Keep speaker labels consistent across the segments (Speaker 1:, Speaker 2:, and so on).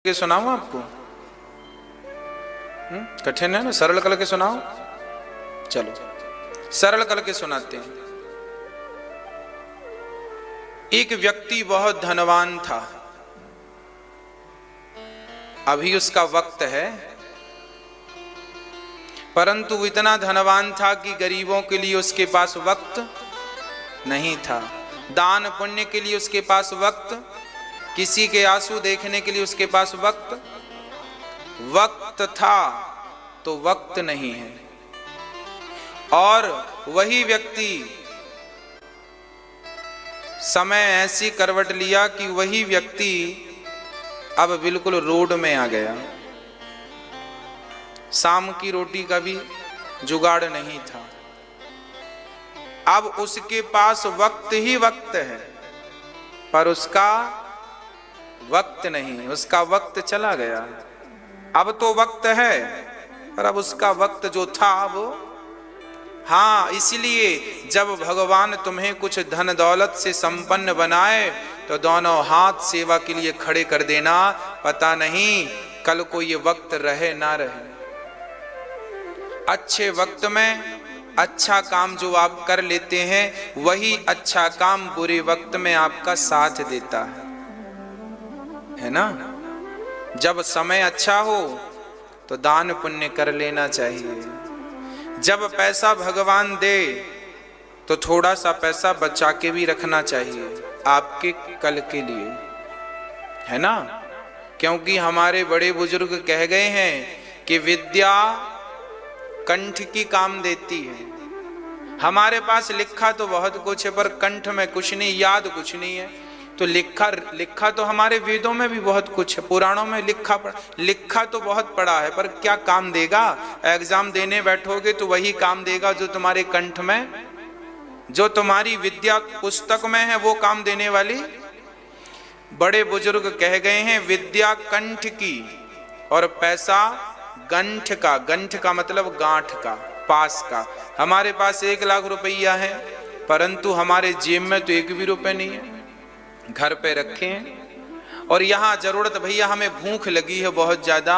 Speaker 1: के सुनाऊं आपको? कठिन है ना, सरल करके सुनाओ। चलो सरल करके सुनाते हैं। एक व्यक्ति बहुत धनवान था। अभी उसका वक्त है, परंतु वो इतना धनवान था कि गरीबों के लिए उसके पास वक्त नहीं था, दान पुण्य के लिए उसके पास वक्त, किसी के आंसू देखने के लिए उसके पास वक्त था तो वक्त नहीं है। और वही व्यक्ति समय ऐसी करवट लिया कि वही व्यक्ति अब बिल्कुल रोड में आ गया। शाम की रोटी का भी जुगाड़ नहीं था। अब उसके पास वक्त ही वक्त है, पर उसका वक्त नहीं, उसका वक्त चला गया। अब तो वक्त है, पर अब उसका वक्त जो था वो, हाँ, इसलिए जब भगवान तुम्हें कुछ धन दौलत से संपन्न बनाए तो दोनों हाथ सेवा के लिए खड़े कर देना। पता नहीं कल को ये वक्त रहे ना रहे। अच्छे वक्त में अच्छा काम जो आप कर लेते हैं, वही अच्छा काम बुरे वक्त में आपका साथ देता है ना। जब समय अच्छा हो तो दान पुण्य कर लेना चाहिए। जब पैसा भगवान दे तो थोड़ा सा पैसा बचा के भी रखना चाहिए आपके कल के लिए, है ना। क्योंकि हमारे बड़े बुजुर्ग कह गए हैं कि विद्या कंठ की काम देती है। हमारे पास लिखा तो बहुत कुछ है, पर कंठ में कुछ नहीं, याद कुछ नहीं है। तो लिखा तो हमारे वेदों में भी बहुत कुछ है, पुराणों में लिखा तो बहुत पड़ा है, पर क्या काम देगा? एग्जाम देने बैठोगे तो वही काम देगा जो तुम्हारे कंठ में, जो तुम्हारी विद्या पुस्तक में है, वो काम देने वाली। बड़े बुजुर्ग कह गए हैं विद्या कंठ की और पैसा गंठ का। गंठ का मतलब गांठ का, पास का। हमारे पास 1 लाख रुपया है, परंतु हमारे जेब में तो 1 भी रुपए नहीं है, घर पे रखे हैं। और यहाँ जरूरत, भैया हमें भूख लगी है बहुत ज्यादा,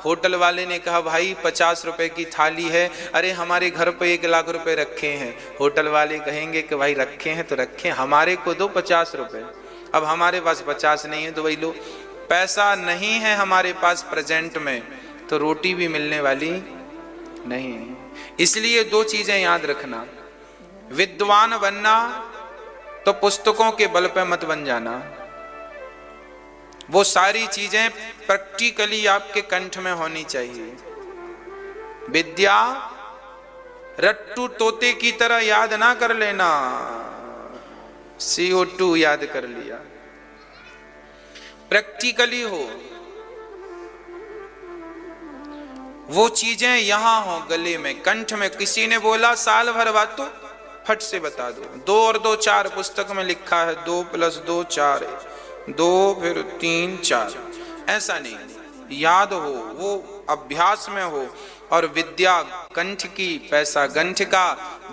Speaker 1: होटल वाले ने कहा भाई 50 रुपए की थाली है। अरे हमारे घर पे 1 लाख रुपए रखे हैं। होटल वाले कहेंगे कि भाई रखे हैं तो रखे, हमारे को दो 50 रुपए। अब हमारे पास 50 नहीं है तो वही लो। पैसा नहीं है हमारे पास प्रेजेंट में, तो रोटी भी मिलने वाली नहीं है। इसलिए 2 चीजें याद रखना, विद्वान बनना तो पुस्तकों के बल पे मत बन जाना। वो सारी चीजें प्रैक्टिकली आपके कंठ में होनी चाहिए। विद्या रट्टू तोते की तरह याद ना कर लेना, CO2 याद कर लिया। प्रैक्टिकली हो, वो चीजें यहां हो गले में, कंठ में। किसी ने बोला साल भर बात, तो फट से बता दो। 2 और 2 4 पुस्तक में लिखा है, 2 + 2 4 है, 2 फिर 3 4। ऐसा नहीं, याद हो, वो अभ्यास में हो। और विद्या कंठ की, पैसा गंठ का।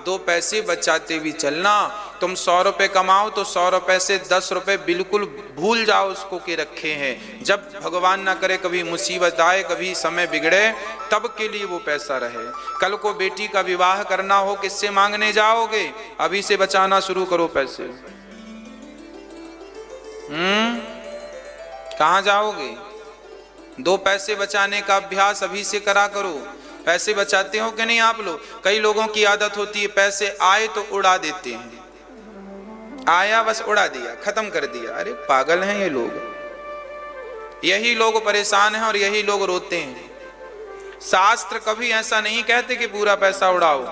Speaker 1: 2 पैसे बचाते भी चलना। तुम 100 रुपए कमाओ तो 100 रुपए से 10 रुपए बिल्कुल भूल जाओ उसको के रखे हैं। जब भगवान ना करे कभी मुसीबत आए, कभी समय बिगड़े, तब के लिए वो पैसा रहे। कल को बेटी का विवाह करना हो, किससे मांगने जाओगे? अभी से बचाना शुरू करो पैसे। कहाँ जाओगे? 2 पैसे बचाने का अभ्यास अभी से करा करो। पैसे बचाते हो कि नहीं आप लोग? कई लोगों की आदत होती है पैसे आए तो उड़ा देते हैं। आया बस उड़ा दिया, खत्म कर दिया। अरे पागल हैं ये लोग। यही लोग परेशान हैं और यही लोग रोते हैं। शास्त्र कभी ऐसा नहीं कहते कि पूरा पैसा उड़ाओ।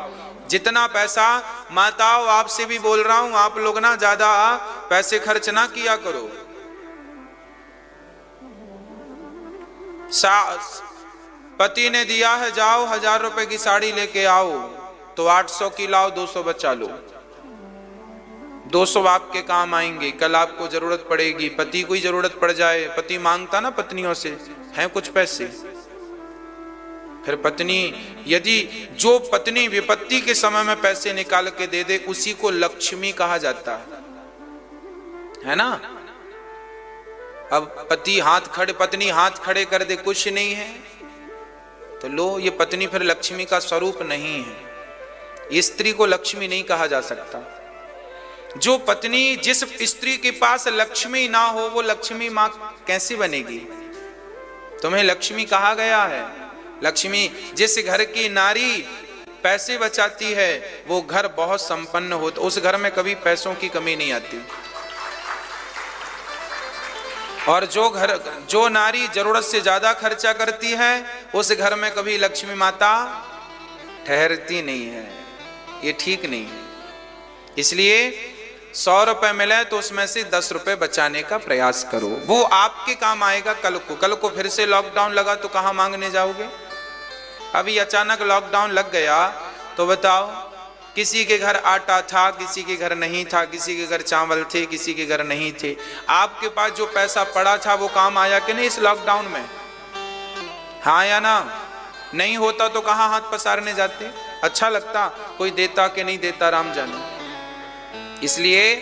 Speaker 1: जितना पैसा, माताओं आपसे भी बोल रहा हूं, आप लोग ना ज्यादा पैसे खर्च ना किया करो। पति ने दिया है जाओ 1000 रुपए की साड़ी लेके आओ, तो 800 की लाओ, 200 बचा लो। 200 आपके काम आएंगे, कल आपको जरूरत पड़ेगी। पति को ही जरूरत पड़ जाए, पति मांगता ना पत्नियों से, हैं कुछ पैसे, फिर पत्नी, यदि जो पत्नी विपत्ति के समय में पैसे निकाल के दे दे, उसी को लक्ष्मी कहा जाता है ना। अब पति हाथ खड़े, पत्नी हाथ खड़े कर दे कुछ नहीं है, तो लो ये पत्नी फिर लक्ष्मी का स्वरूप नहीं है। स्त्री को लक्ष्मी नहीं कहा जा सकता। जो पत्नी, जिस स्त्री के पास लक्ष्मी ना हो वो लक्ष्मी मां कैसे बनेगी? तुम्हें लक्ष्मी कहा गया है। लक्ष्मी, जिस घर की नारी पैसे बचाती है वो घर बहुत संपन्न होता, उस घर में कभी पैसों की कमी नहीं आती। और जो नारी जरूरत से ज्यादा खर्चा करती है उस घर में कभी लक्ष्मी माता ठहरती नहीं है। ये ठीक नहीं है। इसलिए 100 रुपए मिले तो उसमें से 10 रुपए बचाने का प्रयास करो, वो आपके काम आएगा कल को। कल को फिर से लॉकडाउन लगा तो कहां मांगने जाओगे? अभी अचानक लॉकडाउन लग गया तो बताओ, किसी के घर आटा था, किसी के घर नहीं था, किसी के घर चावल थे, किसी के घर नहीं थे। आपके पास जो पैसा पड़ा था वो काम आया कि नहीं इस लॉकडाउन में? हाँ या ना? नहीं होता तो कहां हाथ पसारने जाते? अच्छा लगता कोई देता कि नहीं देता, राम जाने। इसलिए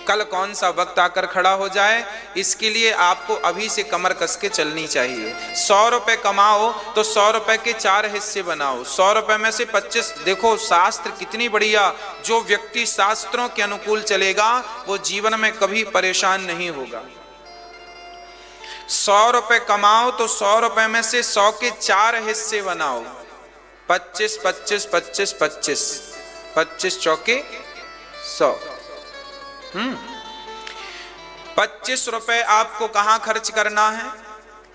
Speaker 1: कल कौन सा वक्त आकर खड़ा हो जाए, इसके लिए आपको अभी से कमर कस के चलनी चाहिए। 100 रुपए कमाओ तो 100 रुपए के 4 हिस्से बनाओ। 100 रुपए में से 25, देखो शास्त्र कितनी बढ़िया। जो व्यक्ति शास्त्रों के अनुकूल चलेगा वो जीवन में कभी परेशान नहीं होगा। 100 रुपए कमाओ तो 100 रुपए में से 100 के 4 हिस्से बनाओ। 25 25 25 25 25 चौके 100। 25 रुपए आपको कहां खर्च करना है?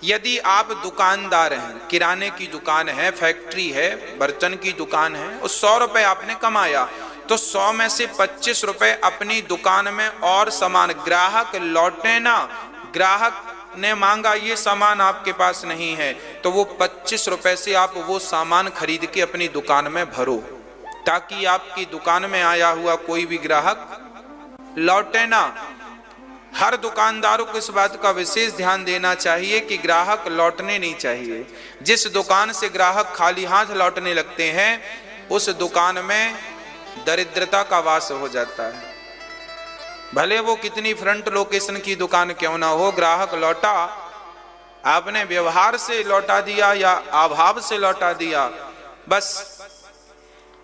Speaker 1: यदि आप दुकानदार हैं, किराने की दुकान है, फैक्ट्री है, बर्तन की दुकान है, उस 100 रुपए आपने कमाया तो 100 में से 25 रुपए अपनी दुकान में और सामान, ग्राहक लौटे ना, ग्राहक ने मांगा ये सामान आपके पास नहीं है तो वो 25 रुपए से आप वो सामान खरीद के अपनी दुकान में भरो, ताकि आपकी दुकान में आया हुआ कोई भी ग्राहक लौटे ना। हर दुकानदारों को इस बात का विशेष ध्यान देना चाहिए कि ग्राहक लौटने नहीं चाहिए। जिस दुकान से ग्राहक खाली हाथ लौटने लगते हैं उस दुकान में दरिद्रता का वास हो जाता है। भले वो कितनी फ्रंट लोकेशन की दुकान क्यों ना हो, ग्राहक लौटा, आपने व्यवहार से लौटा दिया या अभाव से लौटा दिया, बस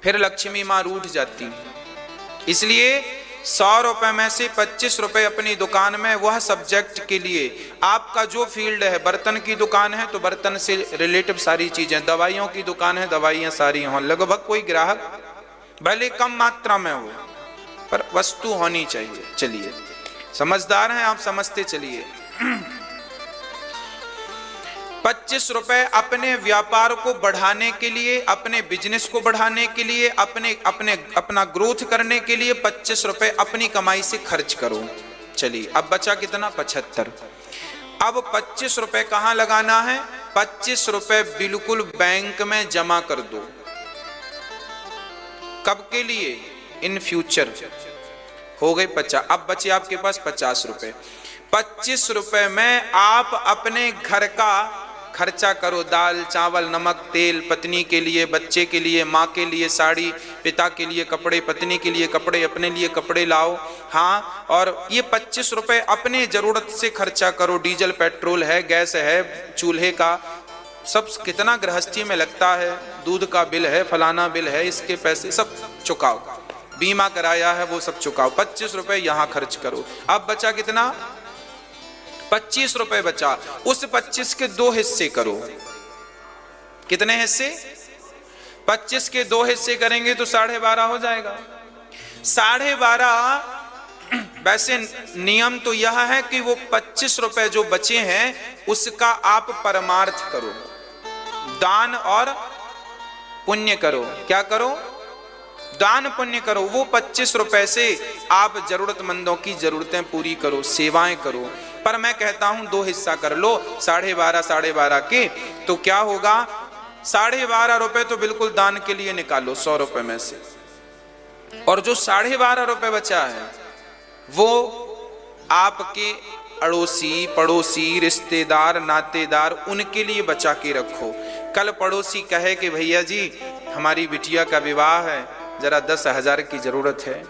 Speaker 1: फिर लक्ष्मी मां रूठ जाती है। इसलिए 100 रुपए में से 25 रुपए अपनी दुकान में वह सब्जेक्ट के लिए, आपका जो फील्ड है, बर्तन की दुकान है तो बर्तन से रिलेटिव सारी चीजें, दवाइयों की दुकान है दवाइयां सारी हों, लगभग कोई ग्राहक भले कम मात्रा में हो पर वस्तु होनी चाहिए। चलिए समझदार हैं आप, समझते चलिए। 25 रुपए अपने व्यापार को बढ़ाने के लिए, अपने बिजनेस को बढ़ाने के लिए, अपना ग्रोथ करने के लिए 25 रुपए अपनी कमाई से खर्च करो। चलिए अब बचा कितना? 75। अब 25 रुपए कहां लगाना है? 25 रुपए बिल्कुल बैंक में जमा कर दो। कब के लिए? In future. हो गए 50। अब बचे आपके पास 50 रुपए। 25 रुपए में आप अपने घर का खर्चा करो, दाल चावल नमक तेल, पत्नी के लिए, बच्चे के लिए, माँ के लिए साड़ी, पिता के लिए कपड़े, पत्नी के लिए कपड़े, अपने लिए कपड़े लाओ। हाँ, और ये 25 रुपए अपने जरूरत से खर्चा करो। डीजल पेट्रोल है, गैस है, चूल्हे का सब कितना गृहस्थी में लगता है, दूध का बिल है, फलाना बिल है, इसके पैसे सब चुकाओ, बीमा कराया है वो सब चुकाओ। 25 रुपए यहां खर्च करो। अब बचा कितना? 25 रुपए बचा। उस 25 के 2 हिस्से करो। कितने हिस्से? 25 के 2 हिस्से करेंगे तो 12.5 हो जाएगा। 12.5। वैसे नियम तो यह है कि वो 25 रुपए जो बचे हैं उसका आप परमार्थ करो, दान और पुण्य करो। क्या करो? दान पुण्य करो। वो 25 रुपए से आप जरूरतमंदों की जरूरतें पूरी करो, सेवाएं करो। पर मैं कहता हूं 2 हिस्सा कर लो, 12.5 के। तो क्या होगा? 12.5 रुपए तो बिल्कुल दान के लिए निकालो 100 रुपए में से, और जो 12.5 रुपए बचा है वो आपके अड़ोसी पड़ोसी रिश्तेदार नातेदार उनके लिए बचा के रखो। कल पड़ोसी कहे कि भैया जी हमारी बिटिया का विवाह है, जरा 10,000 की जरूरत है।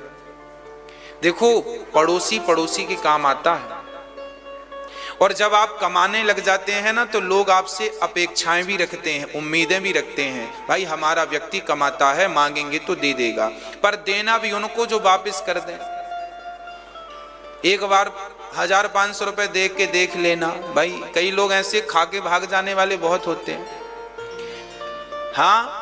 Speaker 1: देखो पड़ोसी पड़ोसी के काम आता है। और जब आप कमाने लग जाते हैं ना तो लोग आपसे अपेक्षाएं भी रखते हैं, उम्मीदें भी रखते हैं, भाई हमारा व्यक्ति कमाता है, मांगेंगे तो दे देगा, पर देना भी उनको जो वापस कर दें। एक बार 1500 रुपए दे के देख लेना। भाई कई लोग ऐसे खा के भाग जाने वाले बहुत होते हैं। हाँ,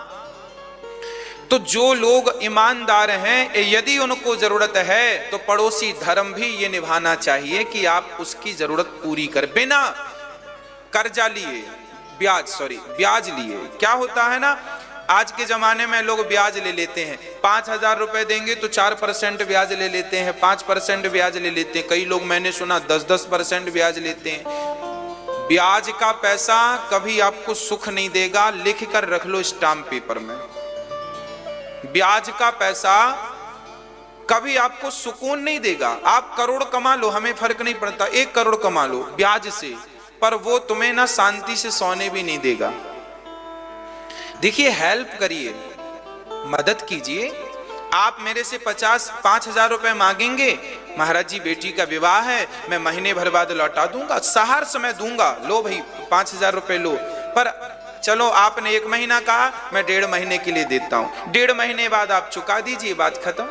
Speaker 1: तो जो लोग ईमानदार हैं, यदि उनको जरूरत है तो पड़ोसी धर्म भी ये निभाना चाहिए कि आप उसकी जरूरत पूरी कर, बिना कर्जा लिए, ब्याज लिए। क्या होता है ना, आज के जमाने में लोग ब्याज ले लेते हैं, 5000 रुपए देंगे तो 4% ब्याज ले लेते हैं, 5% ब्याज ले लेते हैं। कई लोग मैंने सुना 10% ब्याज लेते हैं। ब्याज का पैसा कभी आपको सुख नहीं देगा, लिख कर रख लो स्टाम्प पेपर में। ब्याज का पैसा कभी आपको सुकून नहीं देगा। आप करोड़ कमा लो, हमें फर्क नहीं पड़ता, 1 करोड़ कमा लो ब्याज से, पर वो तुम्हें ना शांति से सोने भी नहीं देगा। देखिए, हेल्प करिए, मदद कीजिए। आप मेरे से 5,000 रुपए मांगेंगे, महाराज जी बेटी का विवाह है, मैं महीने भर बाद लौटा दूंगा, सहर्ष मैं दूंगा, लो भाई 5,000 रुपए लो। पर चलो आपने 1 महीना कहा, मैं 1.5 महीने के लिए देता हूं, 1.5 महीने बाद आप चुका दीजिए, बात खत्म।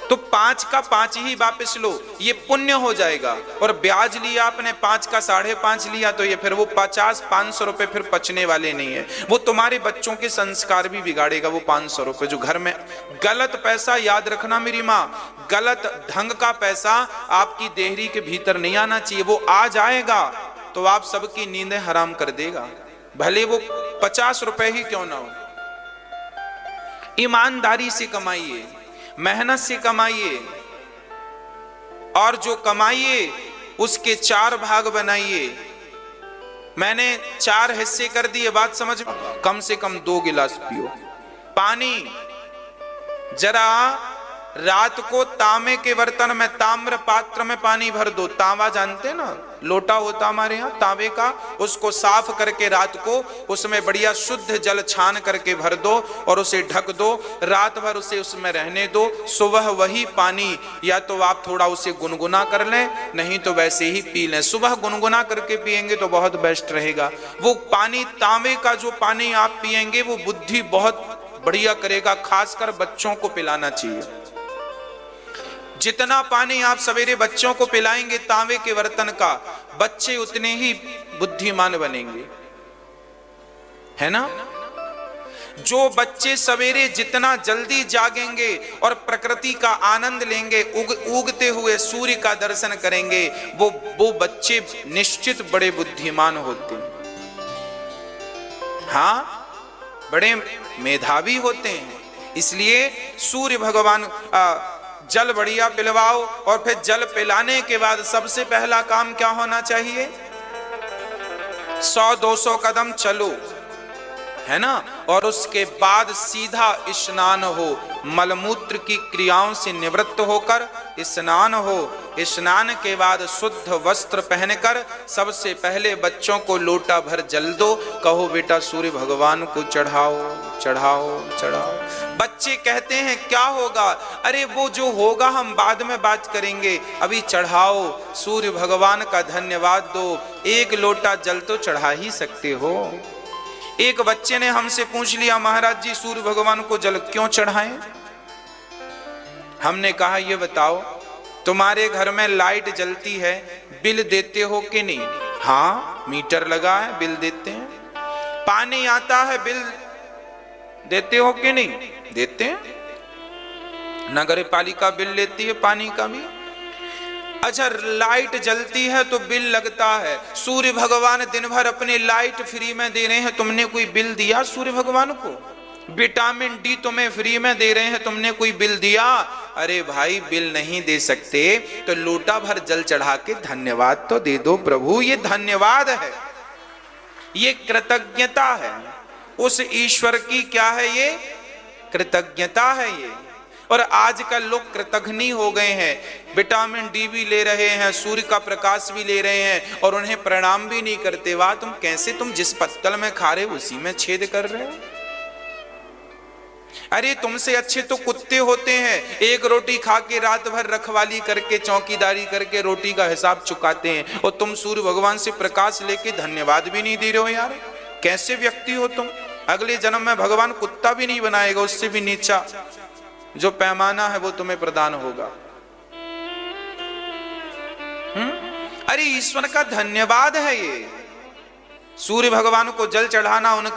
Speaker 1: तो 5 का 5 ही वापस लो, ये पुण्य हो जाएगा। और ब्याज लिया आपने 5 का 5.5 लिया, तो ये फिर वो 500 रुपए फिर पचने वाले नहीं है। वो तुम्हारे बच्चों के संस्कार भी बिगाड़ेगा। वो 500 रुपए जो घर में गलत पैसा, याद रखना मेरी माँ, गलत ढंग का पैसा आपकी देहरी के भीतर नहीं आना चाहिए। वो आ जाएगा तो आप सबकी नींदें हराम कर देगा, भले वो 50 रुपए ही क्यों ना हो। ईमानदारी से कमाइए, मेहनत से कमाइए, और जो कमाइए उसके 4 भाग बनाइए। मैंने 4 हिस्से कर दिए, बात समझ। कम से कम 2 गिलास पियो पानी। जरा रात को तांबे के बर्तन में, ताम्र पात्र में पानी भर दो। तांबा जानते ना, लोटा होता हमारे यहाँ तांबे का, उसको साफ करके रात को उसमें बढ़िया शुद्ध जल छान करके भर दो और उसे ढक दो, रात भर उसे उसमें रहने दो। सुबह वही पानी या तो आप थोड़ा उसे गुनगुना कर लें, नहीं तो वैसे ही पी लें। सुबह गुनगुना करके पिएंगे तो बहुत बेस्ट रहेगा। वो पानी, तांबे का जो पानी आप पिएंगे वो बुद्धि बहुत बढ़िया करेगा, खासकर बच्चों को पिलाना चाहिए। जितना पानी आप सवेरे बच्चों को पिलाएंगे तांबे के बर्तन का, बच्चे उतने ही बुद्धिमान बनेंगे, है ना। जो बच्चे सवेरे जितना जल्दी जागेंगे और प्रकृति का आनंद लेंगे, उगते हुए सूर्य का दर्शन करेंगे, वो बच्चे निश्चित बड़े बुद्धिमान होते हैं। हाँ, बड़े मेधावी होते हैं। इसलिए सूर्य भगवान जल बढ़िया पिलवाओ, और फिर जल पिलाने के बाद सबसे पहला काम क्या होना चाहिए? 100-200 कदम चलो, है ना, और उसके बाद सीधा स्नान हो, मलमूत्र की क्रियाओं से निवृत्त होकर स्नान हो। स्नान के बाद शुद्ध वस्त्र पहनकर सबसे पहले बच्चों को लोटा भर जल दो, कहो बेटा सूर्य भगवान को चढ़ाओ चढ़ाओ चढ़ाओ। बच्चे कहते हैं क्या होगा? अरे वो जो होगा हम बाद में बात करेंगे, अभी चढ़ाओ, सूर्य भगवान का धन्यवाद दो। 1 लोटा जल तो चढ़ा ही सकते हो। एक बच्चे ने हमसे पूछ लिया, महाराज जी सूर्य भगवान को जल क्यों चढ़ाएं? हमने कहा ये बताओ, तुम्हारे घर में लाइट जलती है, बिल देते हो कि नहीं? हाँ, मीटर लगा है, बिल देते हैं। पानी आता है, बिल देते हो कि नहीं? देते हैं। नगर पालिका बिल लेती है पानी का भी। अच्छा, लाइट जलती है तो बिल लगता है। सूर्य भगवान दिन भर अपनी लाइट फ्री में दे रहे हैं, तुमने कोई बिल दिया सूर्य भगवान को? विटामिन डी तुम्हें फ्री में दे रहे हैं, तुमने कोई बिल दिया? अरे भाई, बिल नहीं दे सकते तो लोटा भर जल चढ़ा के धन्यवाद तो दे दो प्रभु। ये धन्यवाद है, ये कृतज्ञता है उस ईश्वर की। क्या है ये? कृतज्ञता है ये। और आजकल लोग कृतघ्नी हो गए हैं, विटामिन डी भी ले रहे हैं, सूर्य का प्रकाश भी ले रहे हैं, और उन्हें प्रणाम भी नहीं करते। वाह, तुम कैसे, तुम जिस पत्तल में खा रहे हो उसी में छेद कर रहे हो। अरे तुमसे अच्छे तो कुत्ते होते हैं, एक रोटी खा के रात भर रखवाली करके चौकीदारी करके रोटी का हिसाब चुकाते हैं, और तुम सूर्य भगवान से प्रकाश लेके धन्यवाद भी नहीं दे रहे हो। यार कैसे व्यक्ति हो तुम। अगले जन्म में भगवान कुत्ता भी नहीं बनाएगा, उससे भी नीचा जो पैमाना है वो तुम्हें प्रदान होगा। अरे ईश्वर का धन्यवाद है ये। सूर्य भगवान को जल चढ़ाना उनका